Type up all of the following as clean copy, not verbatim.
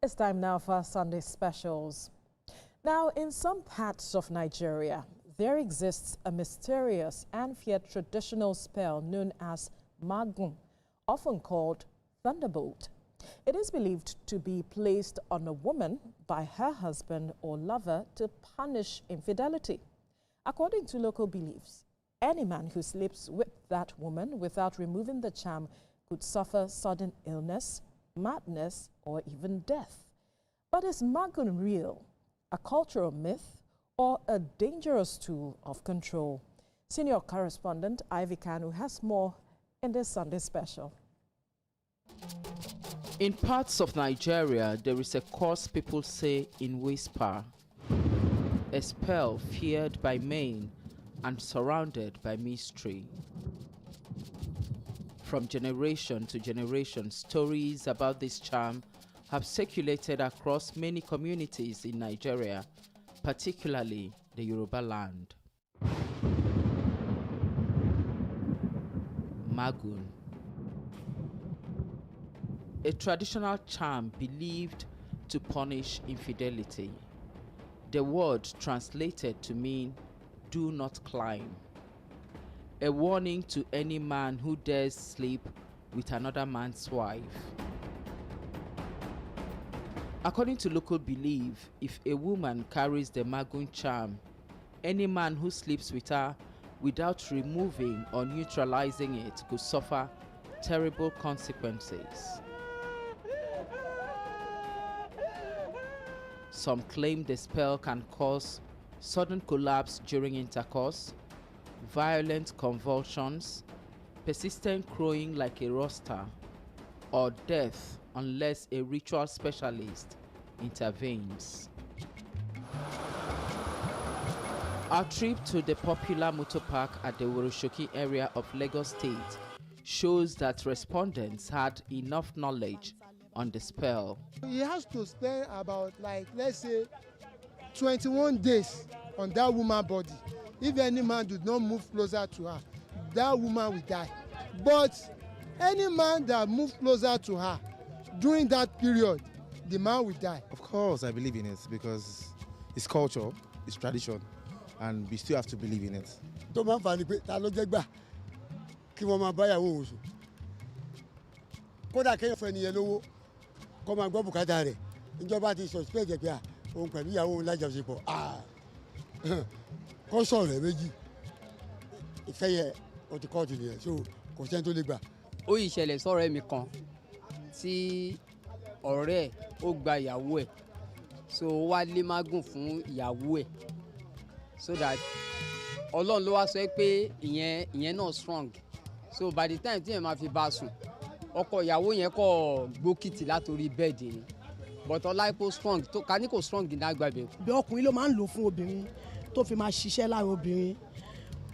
It's time now for our Sunday specials. Now, in some parts of Nigeria, there exists a mysterious and yet traditional spell known as Magun, often called thunderbolt. It is believed to be placed on a woman by her husband or lover to punish infidelity. According to local beliefs, any man who sleeps with that woman without removing the charm could suffer sudden illness, madness, or even death. But is Magun real, a cultural myth, or a dangerous tool of control? Senior correspondent Ivy Kanu has more in this Sunday special. In parts of Nigeria, there is a curse people say in whisper, a spell feared by men and surrounded by mystery. From generation to generation, stories about this charm have circulated across many communities in Nigeria, particularly the Yoruba land. Magun, a traditional charm believed to punish infidelity. The word translated to mean "do not climb," a warning to any man who dares sleep with another man's wife. According to local belief, if a woman carries the Magun charm, any man who sleeps with her without removing or neutralizing it could suffer terrible consequences. Some claim the spell can cause sudden collapse during intercourse, violent convulsions, persistent crowing like a rooster, or death unless a ritual specialist intervenes. Our trip to the popular motor park at the Woroshoki area of Lagos State shows that respondents had enough knowledge on the spell. He has to spend about, let's say, 21 days on that woman's body. If any man does not move closer to her, that woman will die. But any man that moves closer to her during that period, the man will die. Of course, I believe in it because it's culture, it's tradition, and we still have to believe in it. Tó máa ń fa ni pé ta ló jẹ́ gbà kí wọ́n máa báyàwó òun sùn. Kódà kéèyàn fún ẹnìyẹn lówó kó máa gbọ́ bùkátà rẹ̀. Ìjọba ti suspect pé òun pẹ̀lú ìyàwó òun lájọṣepọ̀. Kó sọ̀rọ̀ ẹ̀ méjì. Ìfẹ́ yẹ ó ti kọ́ọ̀tù nìyẹn, so kò sẹ́ni tó lè gbà. Ó yìí ṣẹlẹ̀ sọ̀rọ̀ ẹ̀mí kan tí ọ̀rẹ́ ẹ̀ ó gba ìyàwó ẹ̀, so ó wá lé Magun fún ìyàwó ẹ̀, so that Ọlọ́run ló wá sọ pé ìyẹn náà strong, so by the time tí yẹn máa fi bá a sùn ọkọ ìyàwó yẹn kọ́ gbókìtì látòrí bẹ́ẹ̀dì ni, but ọláìpọ̀ strong tó ká ní kò strong ní agbábẹ́. bí ọkùnrin ló máa ń lò fún obìnrin tó fi máa ṣiṣẹ́ lára obìnrin,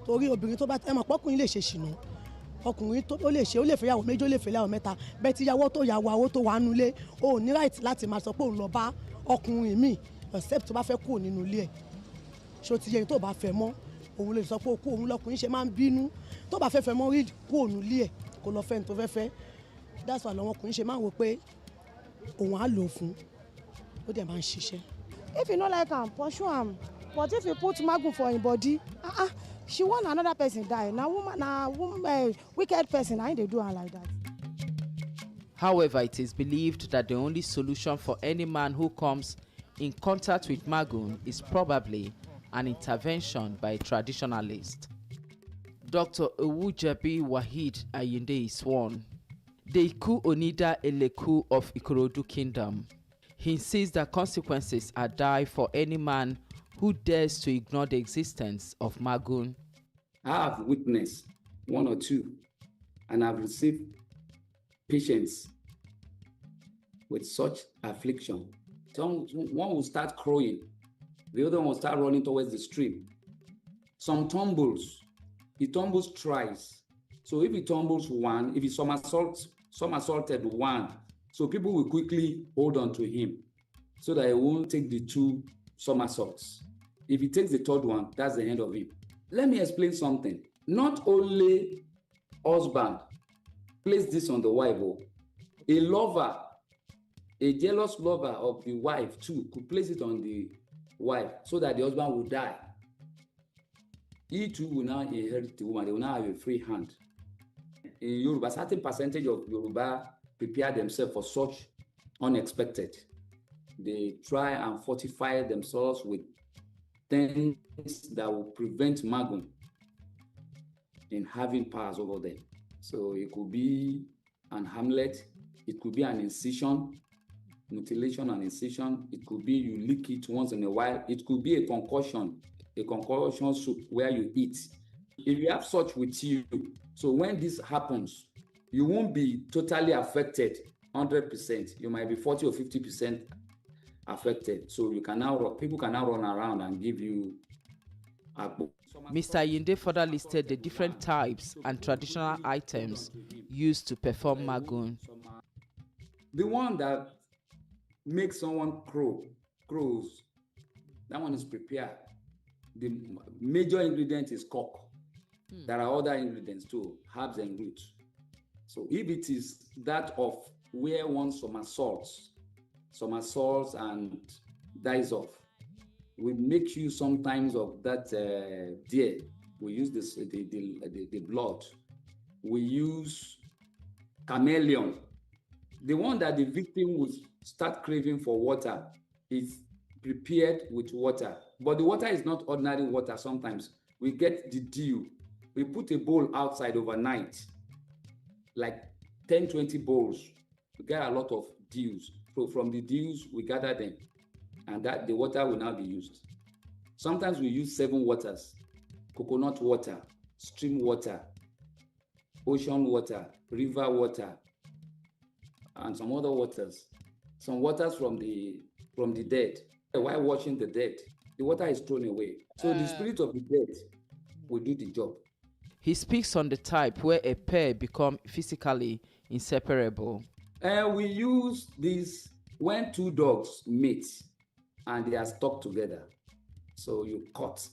torí obìnrin tó bá ẹ mọ̀ pọ́kùnrin lè ṣe ṣìnà, ọkùnrin tó lè fẹ́ yàwó méjì, ó lè fẹ́ yàwó mẹ́ta, bẹ́ẹ̀ tí yàwó tó yàwó tó wà nulẹ̀ ó ní right láti máa sọ pé òun lọ bá ọkùnrin míì except tó bá fẹ́ kúrò nínú ilé ẹ̀. ṣó ti yẹ tó bá fẹ́ mọ́ òun lè sọ pé òkú òun lọkùnrin ṣe máa ń bínú, tó bá fẹ́ mọ́ rí kúrò nínú ilé ẹ̀ kó lọ fẹ́ ní tó fẹ́. That's why làwọn ọkùnrin ṣe máa ń wò pé òun á lò fún, ó dẹ̀ máa ń ṣiṣẹ́. If you no like am, pursue am. But if you put Magun for im body, she want another person die. Na woman, wicked person, na they do her like that. However, it is believed that the only solution for any man who comes in contact with Magun is probably an intervention by a traditionalist. Dr. Owujabi Wahid Ayinde is one, the Iku Onida Eleku of Ikorodu Kingdom. He insists that consequences are dire for any man who dares to ignore the existence of Magun. I have witnessed one or two, and I've received patients with such affliction. One will start crowing, the other one will start running towards the stream. Some tumbles, he tumbles thrice. So if he tumbles one, if he somersaulted one, so people will quickly hold on to him so that he won't take the two somersaults. If he takes the third one, that's the end of him. Let me explain something. Not only husband place this on the wife, a lover A jealous lover of the wife too could place it on the wife so that the husband will die. He too will now inherit the woman. They will now have a free hand. In Yoruba, a certain percentage of Yoruba prepare themselves for such unexpected. They try and fortify themselves with things that will prevent Magun in having powers over them. So it could be an amulet, it could be an incision, mutilation and incision. It could be you lick it once in a while. It could be a concussion soup where you eat. If you have such with you, so when this happens, you won't be totally affected 100%. You might be 40 or 50% affected. So you can now people can now run around and give you a book. Mr. Ayinde further listed the different types and traditional items used to perform Magun. The one that makes someone crows, that one is prepared. The major ingredient is cock. There are other ingredients too, herbs and roots. So if it is that of where one somersaults and dies off, we make use sometimes of that deer. We use this the blood. We use chameleon. The one that the victim will start craving for water is prepared with water. But the water is not ordinary water sometimes. We get the dew. We put a bowl outside overnight, like 10, 20 bowls. We get a lot of dews. So from the dews, we gather them, and that the water will now be used. Sometimes we use 7 waters: coconut water, stream water, ocean water, river water, and some other waters. Some waters from the dead. While washing the dead, the water is thrown away. So the spirit of the dead will do the job. He speaks on the type where a pair become physically inseparable. We use this when 2 dogs meet and they are stuck together. So you cut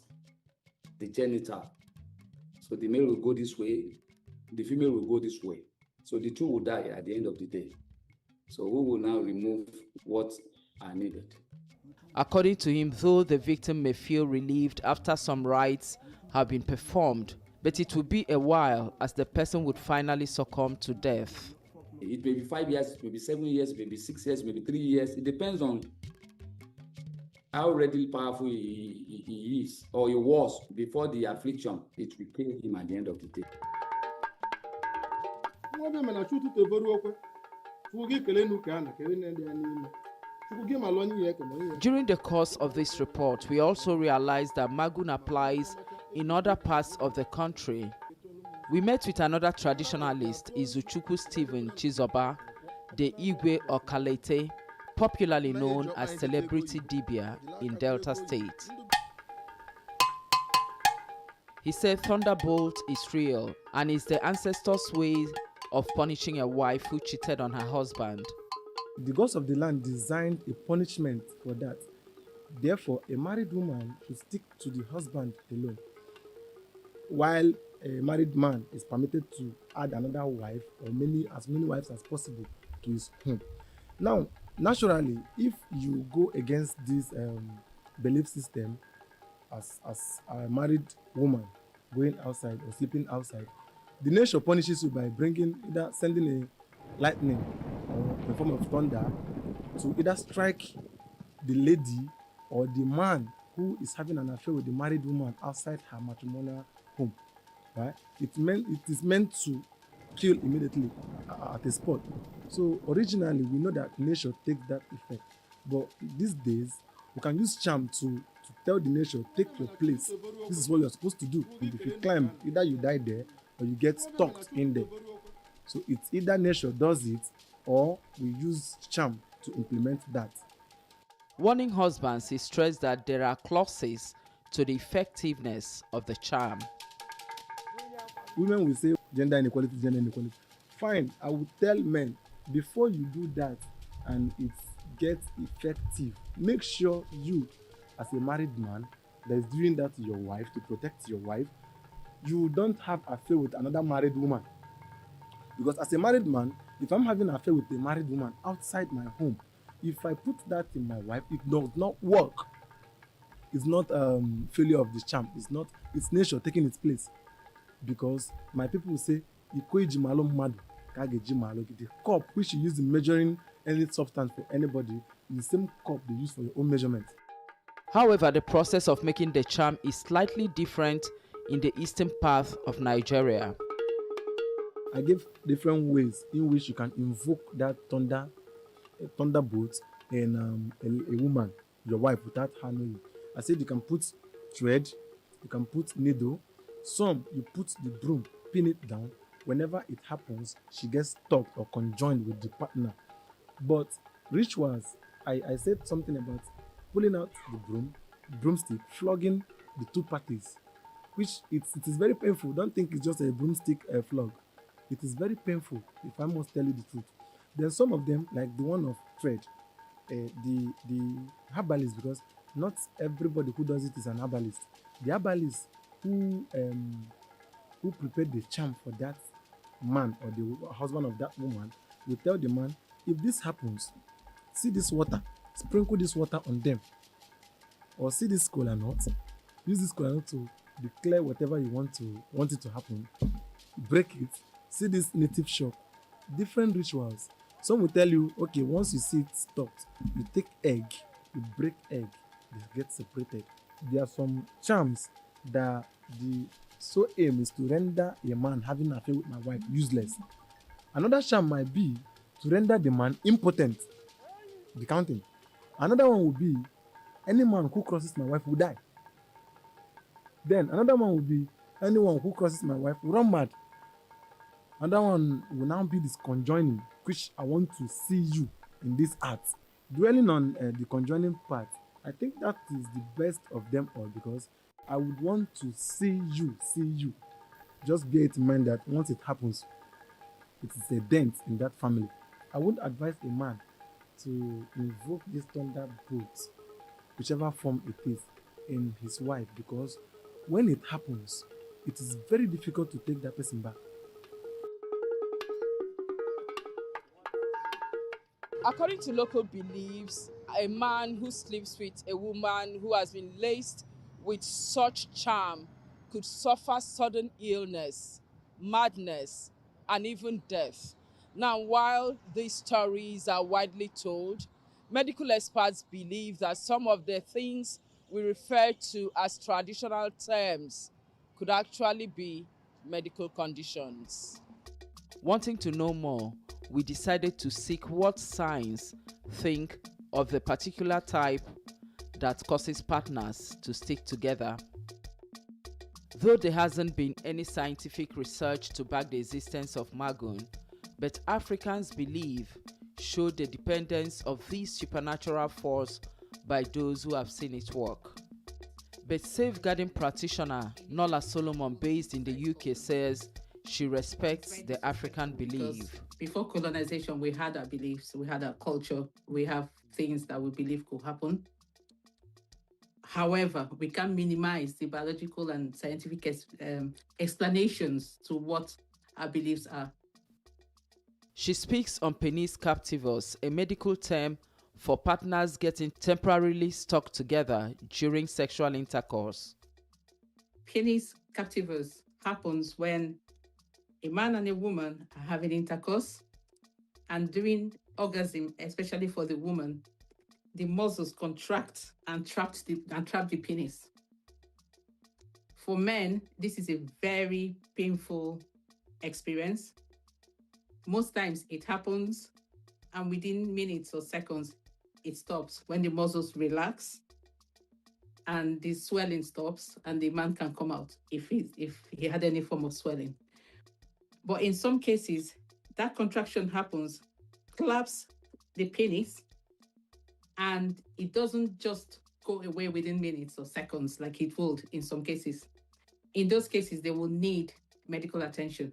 the genital. So the male will go this way, the female will go this way. So the 2 will die at the end of the day. So we will now remove what are needed. According to him, though the victim may feel relieved after some rites have been performed, but it will be a while as the person would finally succumb to death. It may be 5 years, it may be 7 years, it may be 6 years, it may be 3 years. It depends on how readily powerful he is or he was before the affliction. It will kill him at the end of the day. During the course of this report, we also realized that Magun applies in other parts of the country. We met with another traditionalist, Izuchukwu Stephen Chizoba, the Igwe Okalete, popularly known as Celebrity Dibia in Delta State. He said thunderbolt is real and is the ancestors' way of punishing a wife who cheated on her husband. The gods of the land designed a punishment for that. Therefore, a married woman should stick to the husband alone, while a married man is permitted to add another wife or as many wives as possible to his home. Now, naturally, if you go against this belief system as a married woman going outside or sleeping outside, the nature punishes you by sending a lightning or a form of thunder to either strike the lady or the man who is having an affair with the married woman outside her matrimonial home. Right? It is meant to kill immediately at a spot. So originally we know that nature takes that effect, but these days we can use charm to tell the nature, take your place. This is what you're supposed to do. And if you climb, either you die there or you get stuck in there. So it's either nature does it or we use charm to implement that. Warning husbands, he stressed that there are clauses to the effectiveness of the charm. Women will say gender inequality, gender inequality. Fine, I would tell men, before you do that and it gets effective, make sure you, as a married man that is doing that to your wife, to protect your wife, you don't have an affair with another married woman. Because as a married man, if I'm having an affair with a married woman outside my home, If I put that in my wife, it does not work. It's not failure of the charm. It's nature taking its place. Because my people will say, "Iko iji malo mmadu, ka a ga-eji malo gị." The cup which you use in measuring any substance for anybody is the same cup they use for your own measurement. However, the process of making the charm is slightly different in the eastern part of Nigeria. I gave different ways in which you can invoke that thunderbolt in a woman, your wife, without her knowing. I said you can put thread, you can put needle. Some you put the broom, pin it down. Whenever it happens, she gets stuck or conjoined with the partner. But rituals, I said something about pulling out the broomstick, flogging the two parties, which it is very painful. Don't think it's just a broomstick flog. It is very painful, if I must tell you the truth. Then some of them, like the one of thread, the herbalist, because not everybody who does it is an herbalist. The herbalist who prepared the charm for that man or the husband of that woman will tell the man, if this happens, see this water, sprinkle this water on them, or see this kola nut, use this kola nut to declare whatever you want it to happen, break it, see this native shop. Different rituals. Some will tell you, okay, once you see it stopped, you take egg, you break egg, they get separated. There are some charms that the sole aim is to render a man having an affair with my wife useless. Another charm might be to render the man impotent. Be counting. Another one will be any man who crosses my wife will die. Then another one will be anyone who crosses my wife will run mad. Another one will now be this conjoining, which I want to see you in this art. Dwelling on the conjoining part, I think that is the best of them all, because I would want to see you. Just bear it in mind that once it happens, it is a dent in that family. I would advise a man to invoke this thunderbolt, whichever form it is, in his wife, because when it happens, it is very difficult to take that person back. According to local beliefs, a man who sleeps with a woman who has been laced with such charm could suffer sudden illness, madness, and even death. Now, while these stories are widely told, medical experts believe that some of the things we refer to as traditional terms could actually be medical conditions. Wanting to know more, we decided to seek what science think of the particular type that causes partners to stick together. Though there hasn't been any scientific research to back the existence of Magun, but Africans believe show the dependence of this supernatural force by those who have seen it work. But safeguarding practitioner Nola Solomon, based in the UK, says she respects the African belief. Before colonization, we had our beliefs, we had our culture, we have things that we believe could happen. However, we can't minimize the biological and scientific explanations to what our beliefs are. She speaks on penis captivus, a medical term for partners getting temporarily stuck together during sexual intercourse. Penis captivus happens when a man and a woman are having intercourse, and during orgasm, especially for the woman, the muscles contract and trap the penis. For men, this is a very painful experience. Most times it happens, and within minutes or seconds, it stops when the muscles relax and the swelling stops, and the man can come out if he had any form of swelling. But in some cases, that contraction happens, claps the penis, and it doesn't just go away within minutes or seconds like it would in some cases. In those cases, they will need medical attention.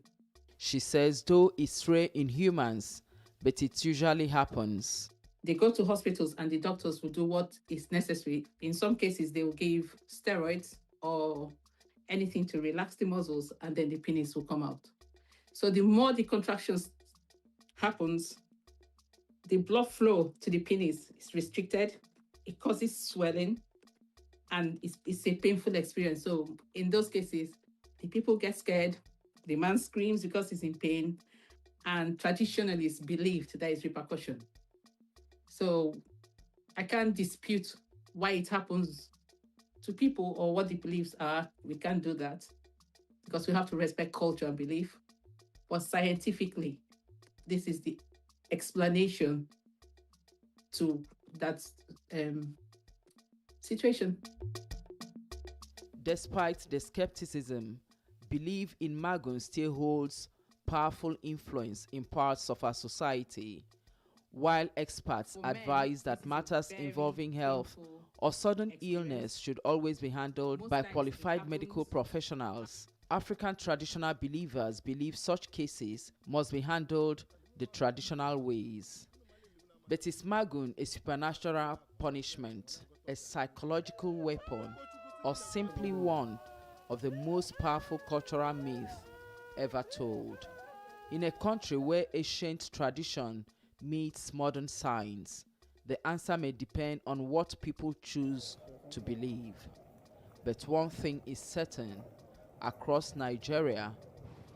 She says, though it's rare in humans, but it usually happens. They go to hospitals and the doctors will do what is necessary. In some cases, they will give steroids or anything to relax the muscles, and then the penis will come out. So the more the contractions happens, the blood flow to the penis is restricted. It causes swelling, and it's a painful experience. So in those cases, the people get scared. The man screams because he's in pain, and traditionally it's believed there is repercussion. So I can't dispute why it happens to people or what the beliefs are. We can't do that because we have to respect culture and belief. But scientifically, this is the explanation to that situation. Despite the skepticism, belief in Magun still holds powerful influence in parts of our society. While experts advise that matters involving health or sudden illness should always be handled by qualified medical professionals, African traditional believers believe such cases must be handled the traditional ways. But is Magun a supernatural punishment, a psychological weapon, or simply one of the most powerful cultural myths ever told? In a country where ancient tradition meets modern science, the answer may depend on what people choose to believe. But one thing is certain: across Nigeria,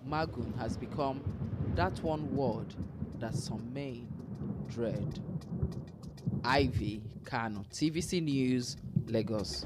Magun has become that one word that some may dread. Ivy Kano, TVC News, Lagos.